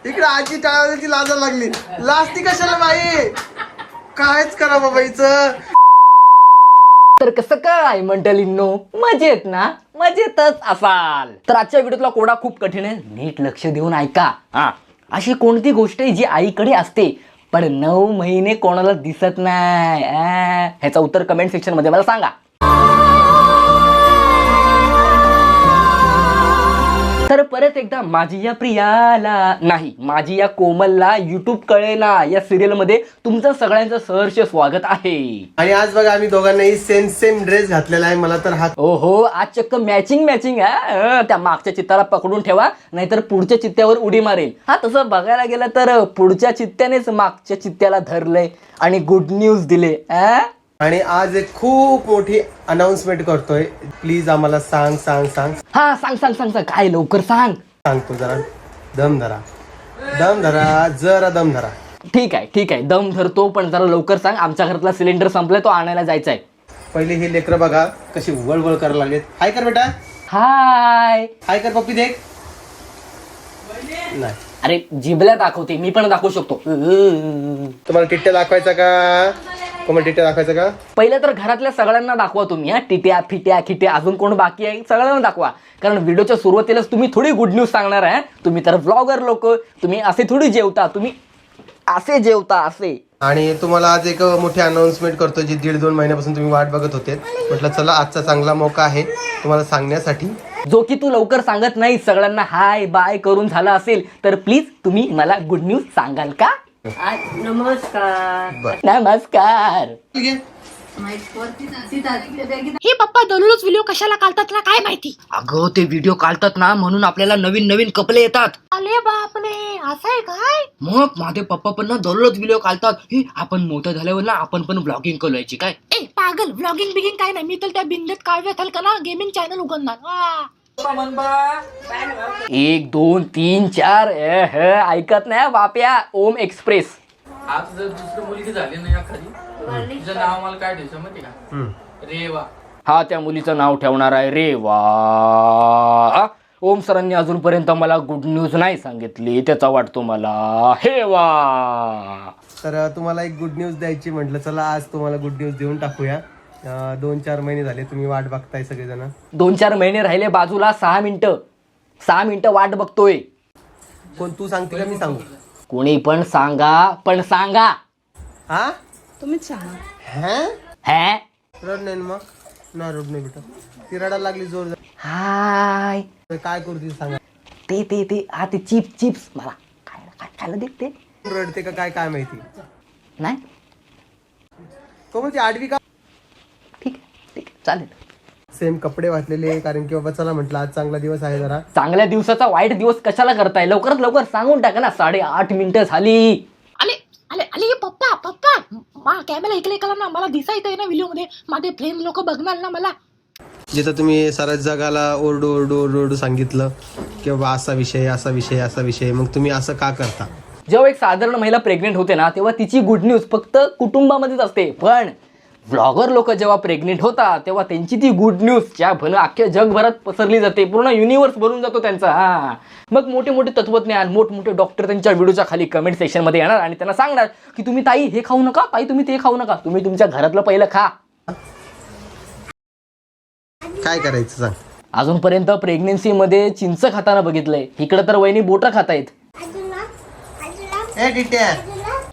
इकडे आजी टाळायची लाजा लागली. लाजती कशाला बाई? कायच करा बाबाईचं. तर कसं काय मंडळींनो, मजेत ना? मजेतच असाल तर आजच्या व्हिडिओतला कोडा खूप कठीण आहे, नीट लक्ष देऊन ऐका. अशी कोणती गोष्ट आहे जी आईकडे असते पण 9 महिने कोणाला दिसत नाही? ह्याचं उत्तर कमेंट सेक्शन मध्ये मला सांगा. तर परत एकदा माझी या प्रियाला नाही, माझी या कोमलला युट्यूब कळेना या सिरियल मध्ये तुमचं सगळ्यांचं सहर्ष स्वागत आहे. आणि आज बघा आम्ही दोघांनाही सेम ड्रेस घातलेला आहे. मला तर हा ओहो, आज चक्क मॅचिंग आहे. त्या मागच्या चित्ताला पकडून ठेवा, नाहीतर पुढच्या चित्त्यावर उडी मारेल. तसं बघायला गेलं तर पुढच्या चित्त्यानेच मागच्या चित्त्याला धरलंय आणि गुड न्यूज दिले. आणि आज एक खूप मोठी अनाउन्समेंट करतोय. प्लीज आम्हाला सांग. सांग. काय लवकर सांग. सांगतो, जरा दम धरा, जरा दम धरा. ठीक आहे, दम धरतो, पण जरा लवकर सांग. आमच्या घरातला सिलेंडर संपलाय, तो आणायला जायचा आहे. पहिले हे लेकरं बघा कशी वळवळ करायला लागलेत. हाय कर बेटा, हाय कर पप्पी, देख. नाही, अरे जिबल्या दाखवते, मी पण दाखवू शकतो. तुम्हाला टिट्ट्या दाखवायचा का? टिट्ट्या दाखवायचा का? पहिलं तर घरातल्या सगळ्यांना दाखवा तुम्ही. टिट्या फिट्या खिट्या अजून कोण बाकी आहे सगळ्यांना दाखवा, कारण व्हिडिओच्या सुरुवातीलाच तुम्ही थोडी गुड न्यूज सांगणार आहे. तुम्ही तर व्लॉगर लोक, तुम्ही असे थोडी जेवता, तुम्ही असे जेवता असे. आणि तुम्हाला आज एक मोठी अनाउन्समेंट करतो जी 1.5-2 महिन्यापासून तुम्ही वाट बघत होते. म्हटलं चला आजचा चांगला मौका आहे तुम्हाला सांगण्यासाठी, जो की तू लवकर सांगत नाही. सगळ्यांना हाय बाय करून झालं असेल तर प्लीज तुम्ही मला गुड न्यूज सांगाल का? नमस्कार. हे पप्पा दररोज व्हिडिओ कशाला काढतात ना काय माहिती. अगं ते व्हिडिओ काढतात ना म्हणून आपल्याला नवीन कपडे येतात. अरे बापरे, असं आहे काय? मग माझे पप्पा पण ना दररोज व्हिडिओ काढतात. हे आपण मोठं झाल्यावर ना आपण पण ब्लॉगिंग करायची काय? ए पागल, व्लॉगिंग बिगिंग काय नाही. मी तर त्या बिंदत काव्यात हलका ना गेमिंग चॅनल उघडणार. 1 2 3 4 ऐकत नाही बाप्या. ओम एक्सप्रेस. आज जर दुसरी मुलगी झाली ना एखादी, तिचं नाव मला काय ठेवायचं माहिती का? रेवा. त्या मुलीचं नाव ठेवणार आहे रेवा. ओम सरांनी अजूनपर्यंत मला गुड न्यूज नाही सांगितली, त्याचा वाटतो मला हेवा. तर तुम्हाला एक गुड न्यूज द्यायची म्हटलं, चला आज तुम्हाला गुड न्यूज देऊन टाकूया. 2-4 महिने झाले तुम्ही वाट बघताय सगळेजण. 2-4 महिने राहिले बाजूला. 6 मिनिटं वाट बघतोय. कोण, तू सांगते का मी सांगू? कोणी पण सांगा. हा तुम्हीच सांगा. हॅ रड नाही ना? मग नाही रड नाही बेटा, ती रडायला लागली जोर. हाय काय करू ती सांगा. ते चिप्स मला खायला देते. रडते का काय माहिती नाही. तो म्हणजे 8वी का? ठीक आहे चालेल. सेम कपडे वाचलेले, कारण की बाबा चला म्हटलं आज चांगला दिवस आहे. जरा चांगल्या दिवसाचा वाईट दिवस कशाला करताय? लवकरात लवकर सांगून टाका ना. 8:30 मिनिटं झाली. आले पप्पा कॅमेरा इकडे करा ना, मला दिसायचंय ना व्हिडिओ मध्ये. माझे फ्रेंड लोक बघणार ना मला. जिथं तुम्ही साऱ्या जगाला ओरडू सांगितलं की बाबा असा विषय, मग तुम्ही असं का करता? जेव्हा एक साधारण महिला प्रेग्नेंट होते ना, तेव्हा तिची गुड न्यूज फक्त कुटुंबामध्येच असते. पण व्लॉगर लोक जेव्हा प्रेग्नेंट होतात तेव्हा त्यांची ती गुड न्यूज अख्ख्या जगभरात पसरली जाते. पूर्ण युनिव्हर्स भरून जातो त्यांचा. मग मोठे तत्वज्ञान, मोठमोठे डॉक्टर त्यांच्या व्हिडिओच्या खाली कमेंट सेक्शन मध्ये येणार आणि त्यांना सांगणार की तुम्ही ताई हे खाऊ नका, ताई तुम्ही ते खाऊ नका, तुम्ही तुमच्या घरातलं पहिलं खा. काय करायचं सांग. अजूनपर्यंत प्रेग्नेन्सी मध्ये चिंच खाताना बघितलंय, इकडे तर वहिनी बोटं खातायत.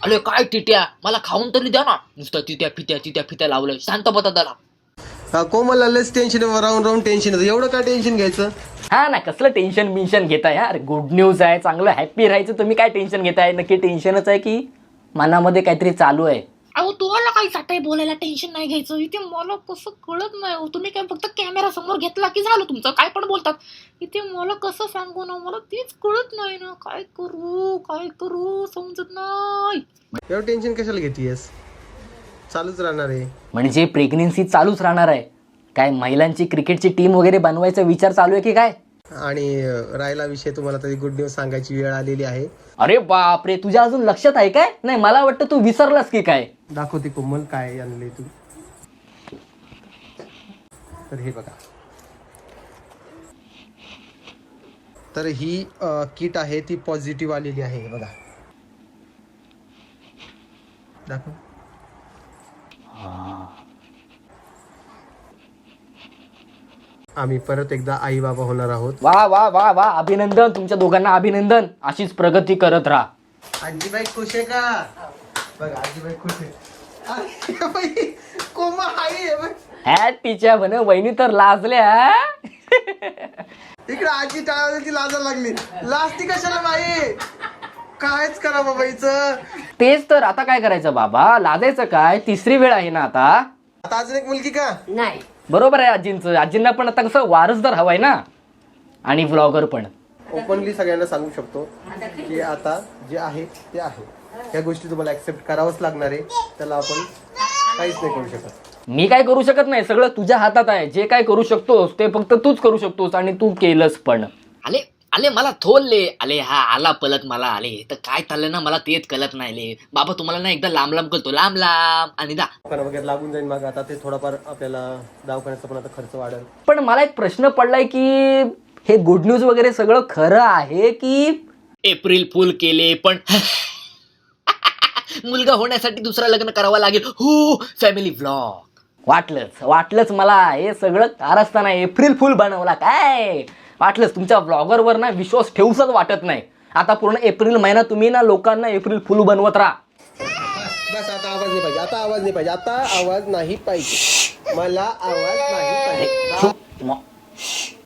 अरे काय टिट्या, मला खाऊन तरी द्या ना. नुसतं तित्या फित्या लावलंय. शांत बता त्याला. कोमलला लस टेन्शन राहून टेन्शन येतं. एवढं काय टेन्शन घ्यायचं? ना कसलं टेन्शन घेताय यार. गुड न्यूज आहे, चांगलं हॅप्पी राहायचं. तुम्ही काय टेन्शन घेताय? नक्की टेन्शनच आहे की मनामध्ये काहीतरी चालू आहे? अहो तुम्हाला काही साठाय बोलायला, टेन्शन नाही घ्यायचं. इथे मला कसं कळत नाही. तुम्ही काय फक्त कॅमेरा समोर घेतला की झालं तुमचं, काय पण बोलतात. इथे मला कसं सांगू ना, मला तीच कळत नाही ना. काय करू समजत नाही. एवढं टेन्शन कशाला घेतीयस? चालूच राहणार आहे. म्हणजे प्रेग्नेन्सी चालूच राहणार आहे काय? महिलांची क्रिकेटची टीम वगैरे बनवायचा विचार चालू आहे की काय? आणि राहिला विषय, तुम्हाला तरी गुड न्यूज सांगायची वेळ आलेली आहे. अरे बापरे, तुझ्या अजून लक्षात आहे काय? नाही मला वाटतं तू विसरलास की काय. दाखवते कोमल काय आणले तू. तर हे बघा, तर ही किट आहे ती पॉझिटिव्ह आलेली आहे बघा, दाखव. आम्ही परत एकदा आई बाबा होणार आहोत. वा वा वा वा, अभिनंदन तुमच्या दोघांना, अभिनंदन. अशीच प्रगती करत राहा. आजीबाई खुश आहे का? बघ आजीबाई खुश आहे. अरे बाई, कोमा आहे बघ. ह्या तिच्या म्हण वहिनी तर लाजल्या. इकडे आजी टाळायची लाजा लागली. लाजती कशाला बाई? कायच करा बाबाईचं. तेच तर, आता काय करायचं बाबा, लाजायचं काय? तिसरी वेळ आहे ना आता. आता अजून एक मुलगी का? नाही. बरोबर आहे आजींचं. आजींना पण आता कसं वारसदार हवाय ना, आणि व्लॉगर पण. ओपनली सगळ्यांना सांगू शकतो की आता जे आहे ते आहे. या गोष्टी तुम्हाला ऍक्सेप्ट करावंच लागणार आहे. त्याला आपण काहीच नाही करू शकत. मी काय करू शकत नाही, सगळं तुझ्या हातात आहे. जे काय करू शकतोस ते फक्त तूच करू शकतोस, आणि तू केलंस पण. आले आले मला थोलले आले, हा आला पलत मला आले. तर काय चाललंय ना मला तेच कळत नाही ले बाबा. तुम्हाला ना एकदा लांब लांब करतो, लांब लांब, आणि दा दवाखाना वगैरे लागून जाईल. मग आता ते थोडाफार आपल्याला दवाखान्याचा पण आता खर्च वाढेल. पण मला एक प्रश्न पडलाय की हे गुड न्यूज वगैरे सगळं खरं आहे की? एप्रिल फुल केले पण मुलगा होण्यासाठी दुसरा लग्न करावं लागेल. हो, फॅमिली व्लॉग. वाटलंच मला. हे सगळं कारस्थाना एप्रिल फुल बनवला काय? वाटलंच. तुमच्या व्लॉगरवर ना विश्वास ठेवूच वाटत नाही. आता पूर्ण एप्रिल महिना तुम्ही ना लोकांना एप्रिल फुल बनवत राहा. बस आता आवाज नाही पाहिजे. आता आवाज नाही पाहिजे. आता आवाज नाही पाहिजे. मला आवाज नाही पाहिजे.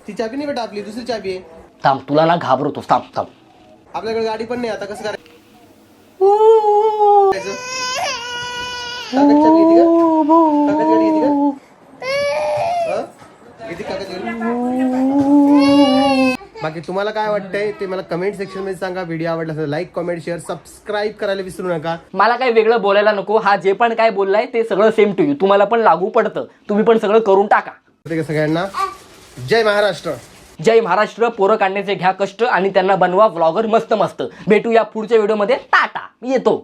ती चाबी नाही बेटा, आपली दुसरी चाबी आहे. थांब, तुला ना घाबरतोस. थांब. आपल्याकडे गाडी पण नाही. आता कसं करायचं? काकाची चाबी येते का? काकाची गाडी येते का? येते काकाची गाडी? बाकी तुम्हाला काय वाटतंय ते मला कमेंट सेक्शन मध्ये सांगा. व्हिडिओ आवडला असेल लाईक, कमेंट, शेअर, सबस्क्राईब करायला विसरू नका. मला काही वेगळं बोलायला नको. हा जे पण काय बोललाय ते सगळं सेम टू यू. तुम्हाला पण लागू पडतं. तुम्ही पण सगळं करून टाका. सगळ्यांना जय महाराष्ट्र. जय महाराष्ट्र. पोरं काढण्याचे घ्या कष्ट, आणि त्यांना बनवा व्लॉगर मस्त मस्त. भेटूया पुढच्या व्हिडिओमध्ये. टाटा, मी येतो.